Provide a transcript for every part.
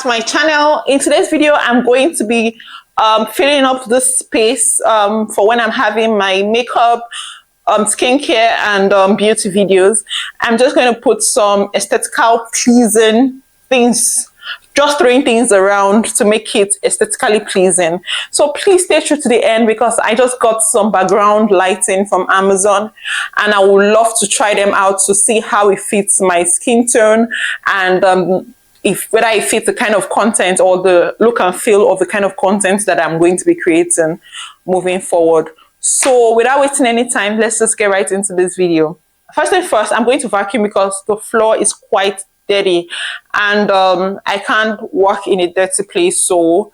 to my channel. In today's video, I'm going to be filling up this space for when I'm having my makeup, skincare, and beauty videos. I'm just going to put some aesthetical pleasing things, just throwing things around to make it aesthetically pleasing. So please stay true to the end because I just got some background lighting from Amazon and I would love to try them out to see how it fits my skin tone and whether it fits the kind of content or the look and feel of the kind of content that I'm going to be creating moving forward. So without wasting any time, let's just get right into this video. First thing first, I'm going to vacuum because the floor is quite dirty and I can't work in a dirty place. So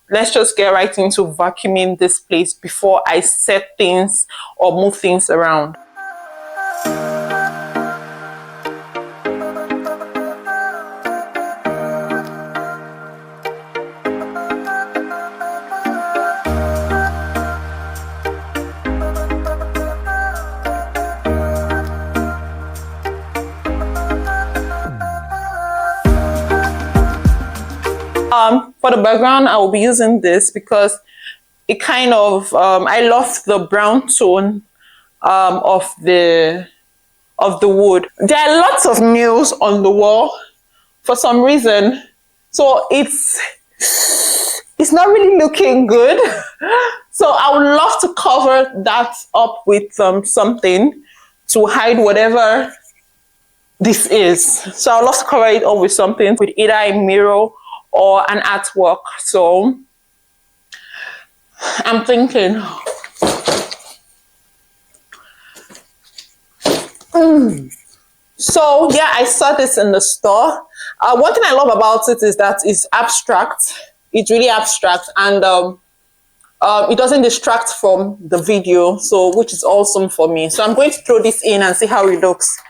let's just get right into vacuuming this place before I set things or move things around. For the background, I will be using this because it kind of, I love the brown tone of the wood. There are lots of nails on the wall for some reason, so it's not really looking good. So I would love to cover that up with something to hide whatever this is. So I would love to cover it up with something, with either a mirror or an artwork. So I'm thinking so yeah, I saw this in the store. One thing I love about it is that it's abstract. It's really abstract and it doesn't distract from the video, so which is awesome for me. So I'm going to throw this in and see how it looks.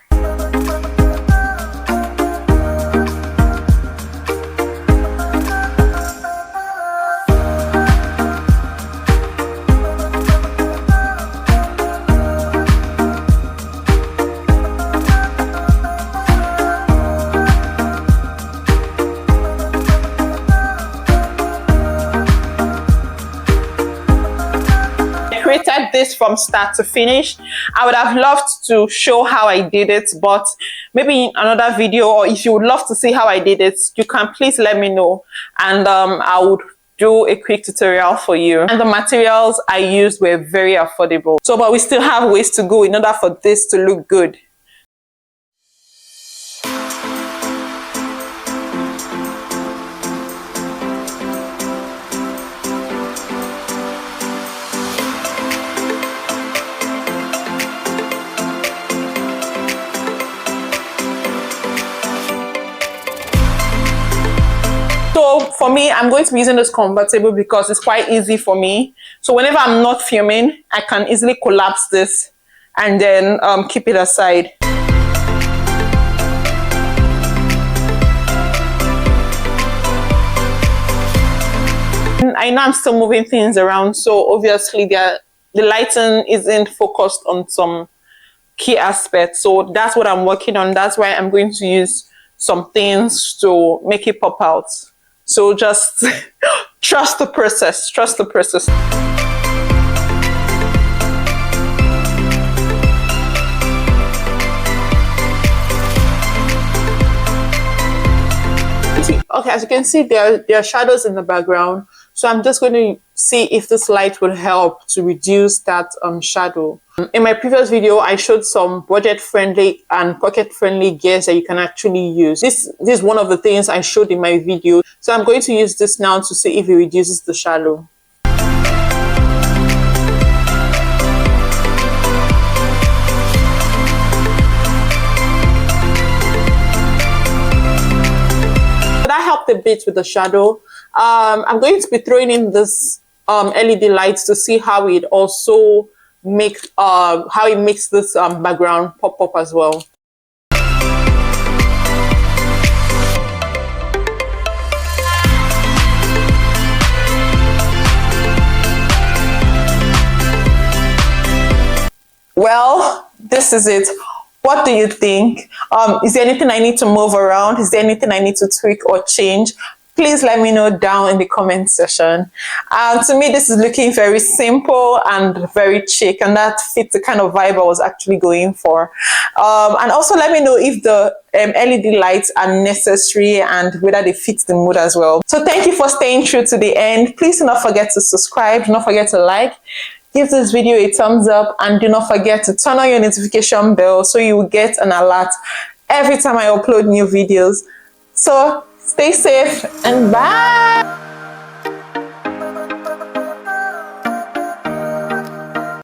Created this from start to finish. I would have loved to show how I did it, but maybe in another video, or if you would love to see how I did it, you can please let me know and I would do a quick tutorial for you. And the materials I used were very affordable. So but we still have ways to go in order for this to look good. So for me, I'm going to be using this convertible because it's quite easy for me. So whenever I'm not filming, I can easily collapse this and then keep it aside. I know I'm still moving things around, so obviously the lighting isn't focused on some key aspects. So that's what I'm working on. That's why I'm going to use some things to make it pop out. So just trust the process, trust the process. Okay, as you can see, there are shadows in the background. So I'm just going to see if this light will help to reduce that shadow. In my previous video, I showed some budget-friendly and pocket-friendly gears that you can actually use. This is one of the things I showed in my video. So I'm going to use this now to see if it reduces the shadow. That helped a bit with the shadow. I'm going to be throwing in this LED lights to see how it also makes this background pop up as well. Well, this is it. What do you think? Is there anything I need to move around? Is there anything I need to tweak or change? Please let me know down in the comment section. To me, this is looking very simple and very chic, and that fits the kind of vibe I was actually going for. And also let me know if the LED lights are necessary and whether they fit the mood as well. So thank you for staying true to the end. Please do not forget to subscribe. Do not forget to like. Give this video a thumbs up, and do not forget to turn on your notification bell so you will get an alert every time I upload new videos. So stay safe and bye.